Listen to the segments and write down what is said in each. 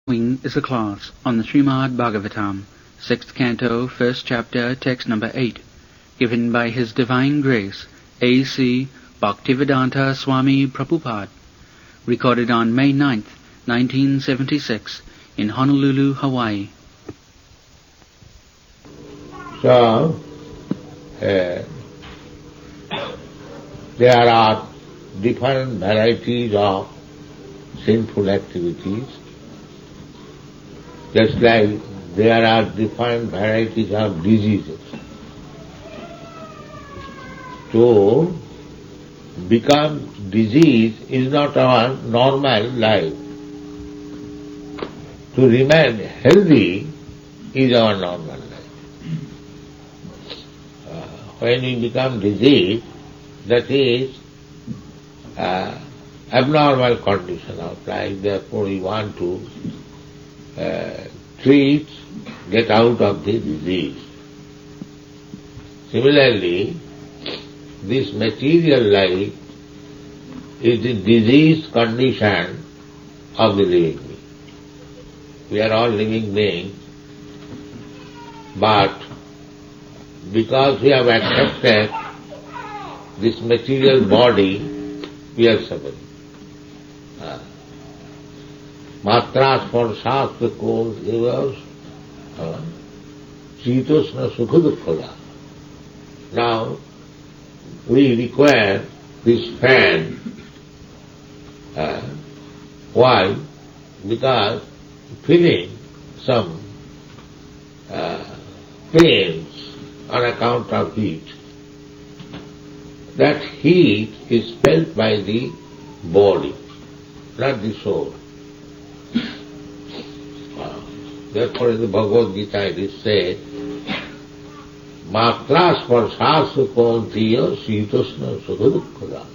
Is a class on the Srimad Bhagavatam, 6th Canto, 1st Chapter, Text number 8, given by His Divine Grace, A.C. Bhaktivedanta Swami Prabhupada, recorded on May 9th, 1976, in Honolulu, Hawaii. So, there are different varieties of sinful activities, just like there are different varieties of diseases. To become disease is not our normal life. To remain healthy is our normal life. When we become disease, that is abnormal condition of life, therefore we want to treat, get out of the disease. Similarly, this material life is the disease condition of the living being. We are all living beings, but because we have accepted this material body, we are suffering. Matras for sastra cause evers, chitosna sukha. Now, we require this fan. Why? Because feeling some pains on account of heat. That heat is felt by the body, not the soul. Therefore in the Bhagavad Gita it is said, Matras parsasya kontiya sitasna sukha.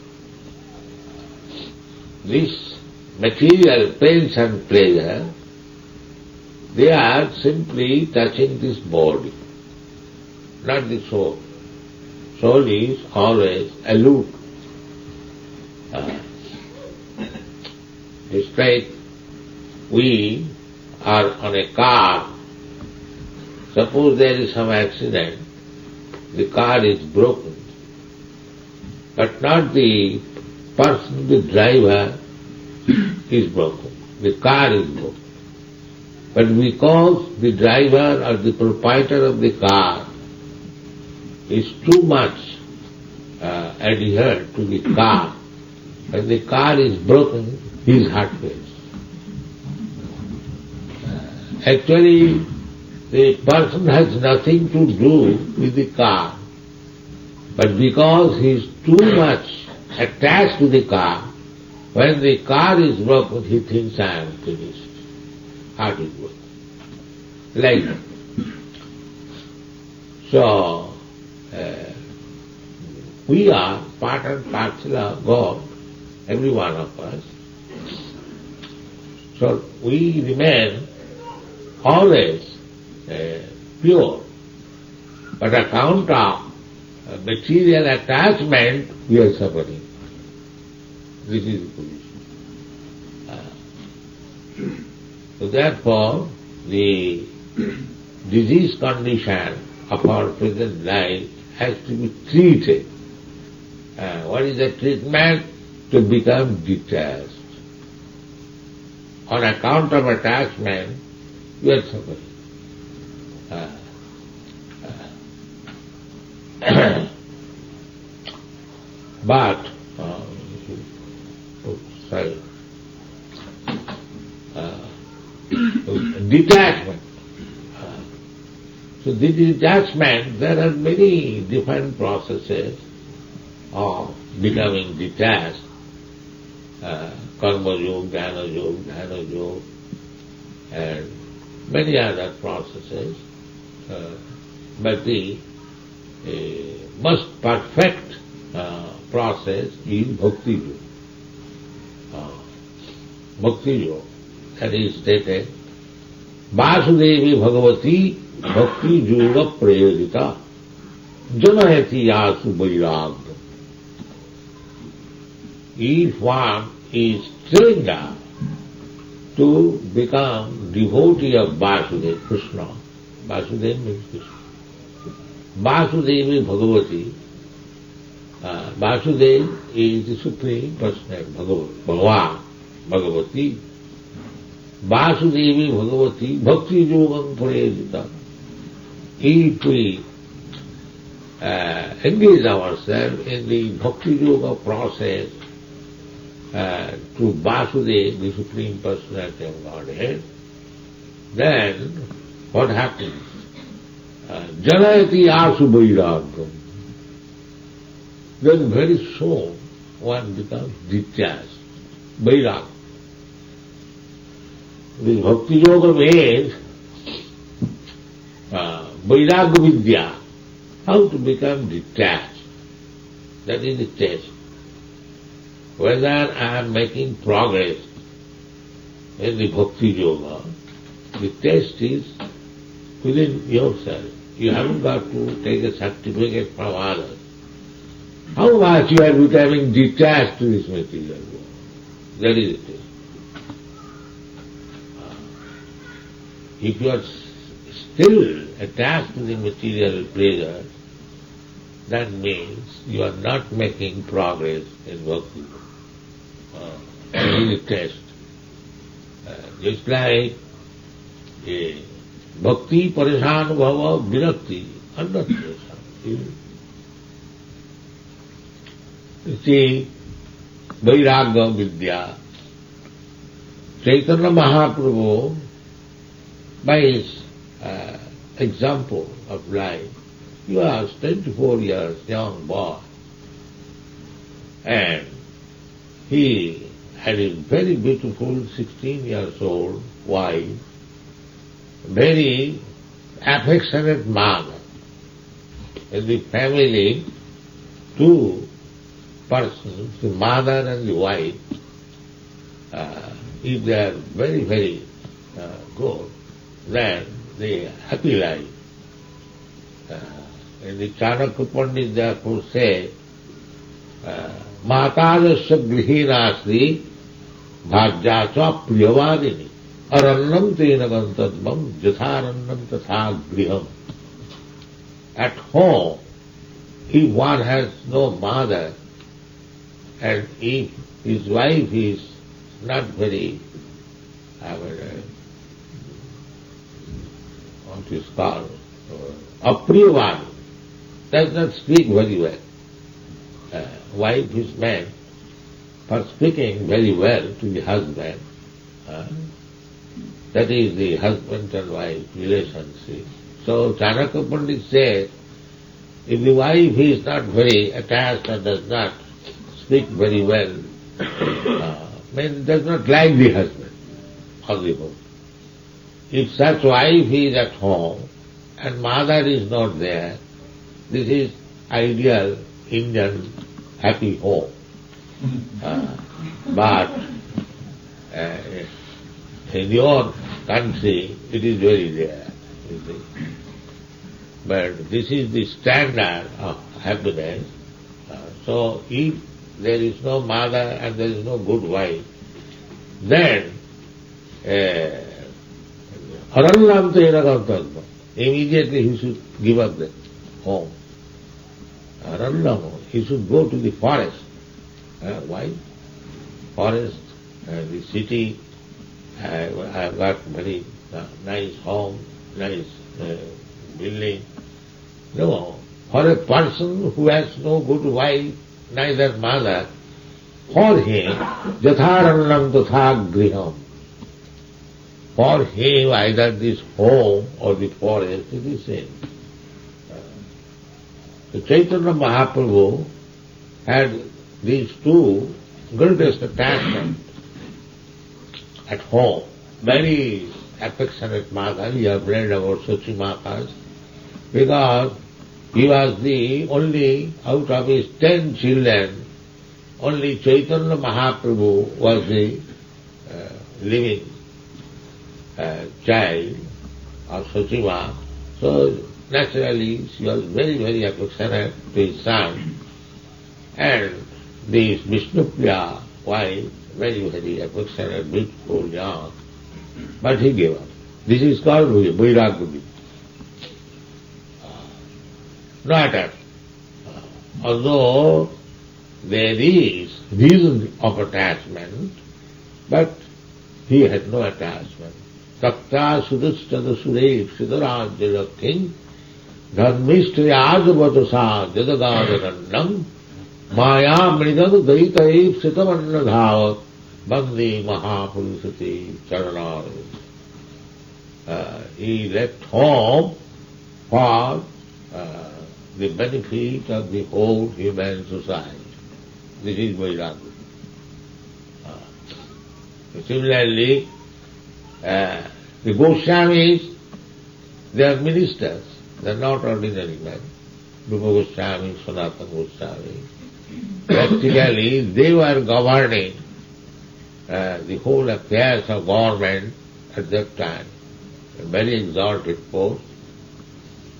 This material pains and pleasure, they are simply touching this body, not the soul. Soul is always aloof. It's like we are on a car. Suppose there is some accident, the car is broken, but not the person, the driver is broken. The car is broken. But because the driver or the proprietor of the car is too much adhered to the car, when the car is broken, his heart fails. Actually, the person has nothing to do with the car, but because he is too much attached to the car, when the car is broken, he thinks, I am finished. Heart is broken. Like that. So, we are part and parcel of God, every one of us. So, we remain always pure, but account of material attachment, we are suffering. This is the position. So therefore, the disease condition of our present life has to be treated. What is the treatment? To become detached. On account of attachment, we are suffering. But, detachment. So the detachment, there are many different processes of becoming detached. Karma yoga, dhyana yoga, and many other processes. But the most perfect process is bhakti yoga. Bhakti yoga, that is stated, Vasudevi Bhagavati Bhakti Yoga Prayodita Janayati Yasu Vairagya. If one is trained up to become devotee of Vasudeva, Krishna. Vasudeva means Krishna. Vasudeva is Bhagavati. Vasudeva is the Supreme Personality, Bhagavan, Bhagavati. Vasudevi Bhagavati Bhakti Yogam Prayajita. If we engage ourselves in the Bhakti Yoga process to Vasudeva, the Supreme Personality of Godhead, then what happens? Janayati asu vairagam. Then very soon one becomes detached, vairagam. This Bhakti Yoga means vairagya vidya, how to become detached. That is the test. Whether I am making progress in the Bhakti Yoga, the test is within yourself. You haven't got to take a certificate from others. How much you are becoming detached to this material world? That is the test. If you are still attached to the material pleasure, that means you are not making progress in Bhakti. That is the test. Just like Bhakti, Parishan, Bhava, Virakti, Annat. You see, Vairagya Vidya, Chaitanya Mahaprabhu, by his example of life, he was 24 years young boy, and he had a very beautiful 16 years old wife, very affectionate mother. In the family, two persons, the mother and the wife, if they are very, very good, then they happy life. In the Chanakya Pandit therefore say, Matajasya grihinasri bhajyasya priyavadini arannam tena gantadvam jatharannam tatha griham. At home, if one has no mother, and if his wife is not very, what is called, apriyavadi, does not speak very well. Wife is meant for speaking very well to the husband. That is the husband and wife relationship. So Chanakya Pandit says, if the wife is not very attached and does not speak very well, does not like the husband or the home. If such wife is at home and mother is not there, this is ideal Indian happy home. But in your country it is very rare. But this is the standard of happiness. So if there is no mother and there is no good wife, then Harallam Tena Gantadva, immediately he should give up the home. Harallam, he should go to the forest. Why? Forest, the city, I have got very nice home, nice building. No, for a person who has no good wife, neither mother, for him, jatharannam tatha griham. For him, either this home or the forest is the same. The Chaitanya Mahaprabhu had these two greatest attachment at home. Very affectionate mother, you have read about Sachi Matas, because he was the only, out of his 10 children, only Chaitanya Mahaprabhu was the living child of Sachima. So naturally she was very, very affectionate to his son. And this Vishnupriya wife, very, very affectionate, beautiful, young, But he gave up. This is called Vairagya. No attachment. Although there is reason of attachment, but he had no attachment. Takta sudastada surev siddharajya king dharmishtayajavatosa jadagadhanam maya mridadu daitaev sitamannadhavat bandi mahapurusati charanara. He left home for the benefit of the whole human society. This is Vairagya. Similarly, the Goswamis, they are ministers, they are not ordinary men. Rupa Goswami, Sanatana Goswami. Practically, they were governing the whole affairs of government at that time, a very exalted post.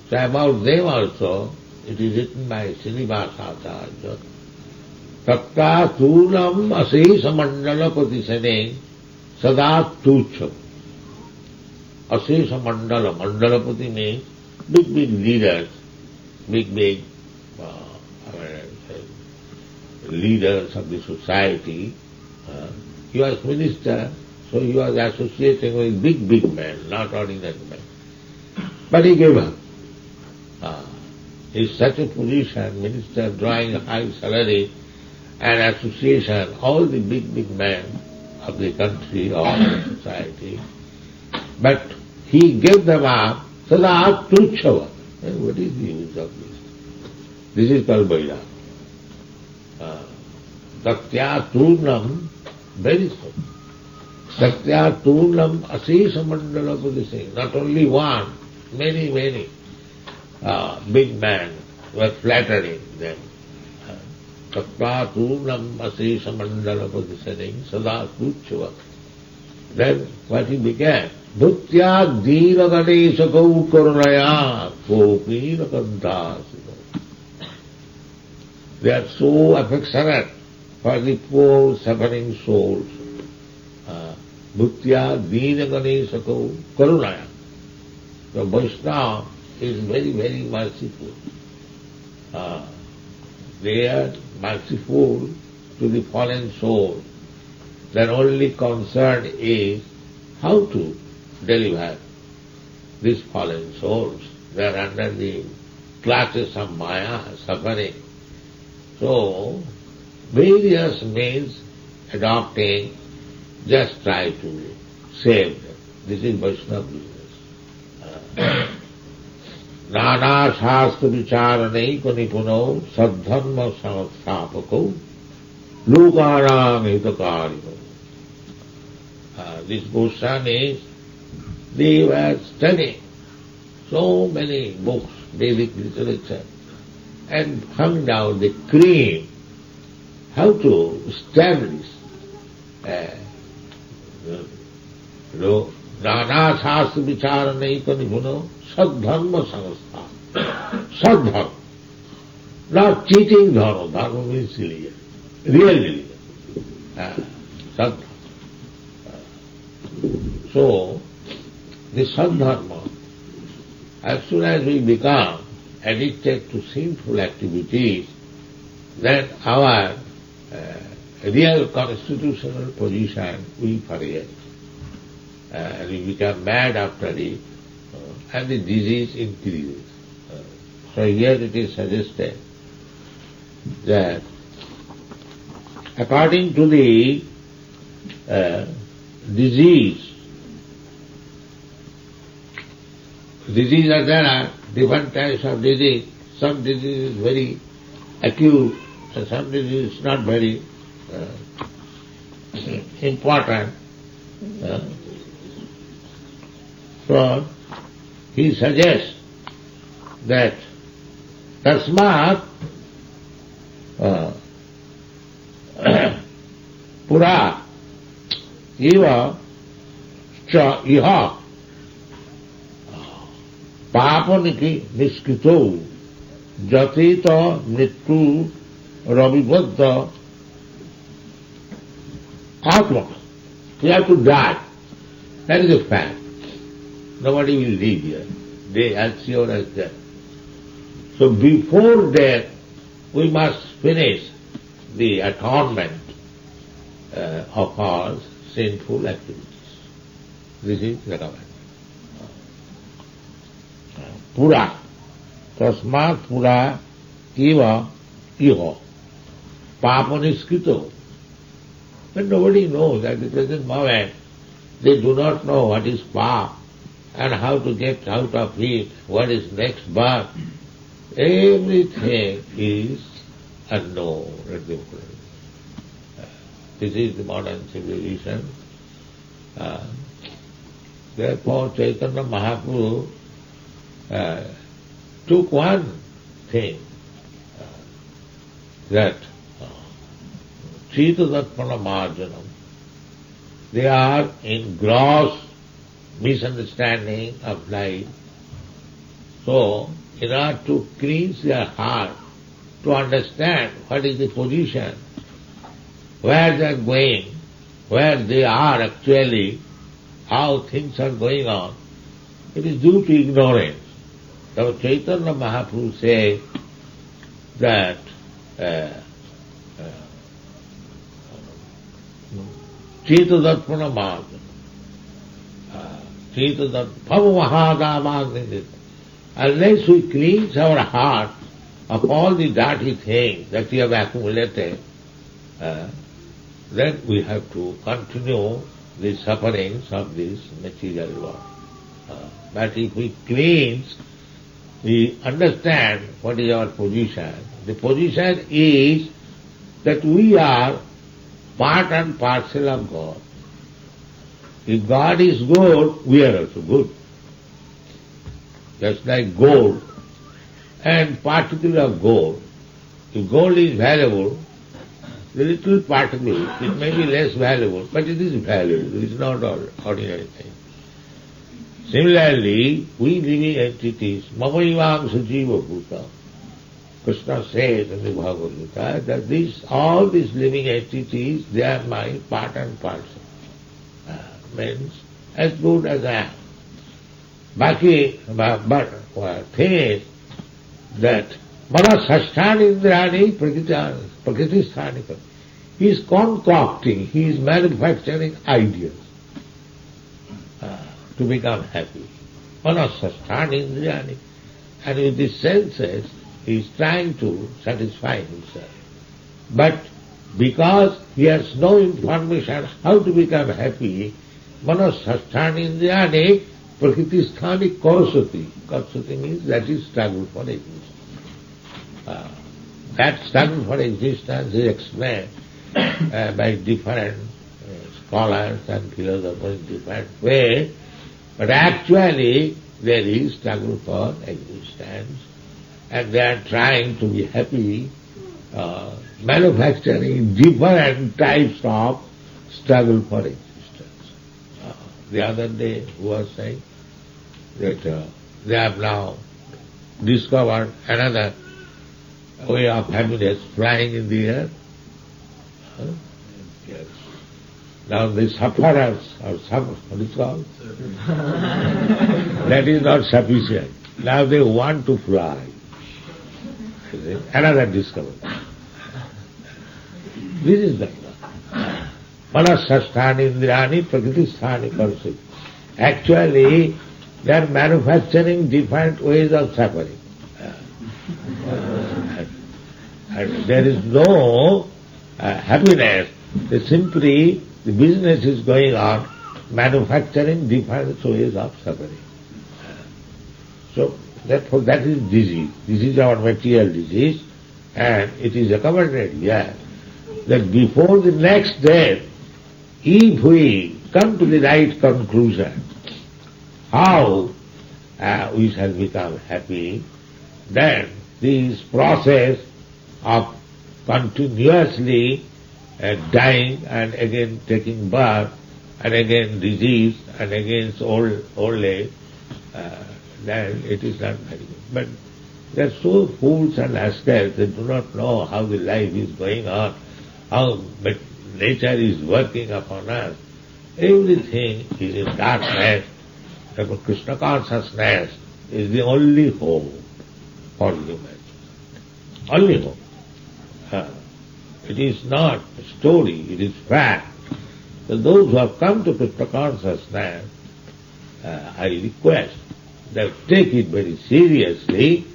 So about them also, it is written by Srinivasa Acharya, Takta Tulam Asesa Mandala Patisane Sada Tucham. Asesa Mandala, Mandalapati means big leaders, big leaders of the society. He was minister, so he was associating with big men, not ordinary men. But he gave up. In such a position, minister drawing a high salary and association, all the big men of the country or the society. But he gave them up, sada tuchava. What is the use of this? This is called Vairagya. Saktya turnam, very so. Saktya turnam asesa mandala padise. Not only one, many big men were flattering them. Saktya turnam asesa mandala padise sada tuchava. Then what he began? Bhutya dīna ganesha kau karunaya kopīna kandhāsika. They are so affectionate for the poor suffering souls. Bhutya dīna ganesha kau karunaya. The Vaishnava is very merciful. They are merciful to the fallen soul. Their only concern is how to deliver these fallen souls. They are under the clutches of Maya, suffering. So, various means adopting, just try to save them. This is Vaishnava business. Nana shastra vicharaneko nipuno sadharma samastapako lokanam hitakariko. These Goswamis, they were studying so many books, Vedic literature, and found out the cream, how to establish Nana Shastra Vicharaneka Nipuno Sadharma Samastha. Sadharma. Not cheating dharma. Dharma means religion. Real religion. Sadharma. So, the sadharma, as soon as we become addicted to sinful activities, then our real constitutional position we forget. And we become mad after it, and the disease increases. So here it is suggested that according to the disease are there are different types of disease. Some disease is very acute, and some disease is not very important. So he suggests that tasmat pura eva cha iha papaniki niskito jatita mrittu ravibhaddha atma. He has to die. That is a fact. Nobody will leave here. They as sure as death. So before death, we must finish the atonement of our sinful activities. This is the command. Pura. Tasmat pura eva iho. Papaniskito. But nobody knows at the present moment. They do not know what is pap and how to get out of it, what is next birth. Everything is unknown at the moment. This is the modern civilization. Therefore Chaitanya Mahaprabhu took one thing, that Chitadatmana Marjanam. They are in gross misunderstanding of life. So, in order to cleanse their heart, to understand what is the position, where they are going, where they are actually, how things are going on, it is due to ignorance. So Chaitanya Mahaprabhu says that Chitadatmana Marga. Unless we cleanse our heart of all the dirty things that we have accumulated, then we have to continue the sufferings of this material world. But if we cleanse, we understand what is our position. The position is that we are part and parcel of God. If God is good, we are also good. Just like gold, and particle of gold. If gold is valuable, the little particle, it may be less valuable, but it is valuable. It is not ordinary thing. Similarly, we living entities, Mamaivam Sujiva Bhuta, Krishna says in the Bhagavad Gita that all these living entities, they are my part and parcel. Means as good as I am. But thing is that Mana Sasthani Indrani Prakriti. He is concocting, he is manufacturing ideas to become happy. Mana Sasthani Indrani. And with the senses, he is trying to satisfy himself. But because he has no information how to become happy, Manasasthani Indriyani Prakriti Sthani Karsati. Karsati means that is struggle for existence. That struggle for existence is explained by different scholars and philosophers in different ways, but actually there is struggle for existence, and they are trying to be happy, manufacturing different types of struggle for existence. The other day, who was saying that they have now discovered another way of happiness, flying in the air. Yes. Now the sufferers, what is called? That is not sufficient. Now they want to fly. Another discovery. This is the Manasasthani Indrani Prakriti Sthani Karsati. Actually, they are manufacturing different ways of suffering. And there is no happiness. Simply the business is going on, manufacturing different ways of suffering. So therefore that is disease. This is our material disease, and it is recommended here that before the next death, if we come to the right conclusion, how we shall become happy, then this process of continuously dying and again taking birth and again disease and again old age, then it is not very good. But they are so fools and rascals, they do not know how the life is going on, how nature is working upon us. Everything is in darkness. Therefore Krishna consciousness is the only hope for humanity. Only hope. It is not a story, it is fact. So those who have come to Krishna consciousness, I request that take it very seriously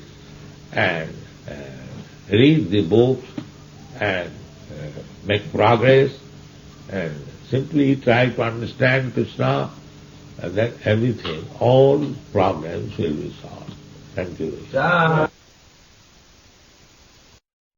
and read the books and make progress and simply try to understand Krishna, and then everything, all problems will be solved. Thank you.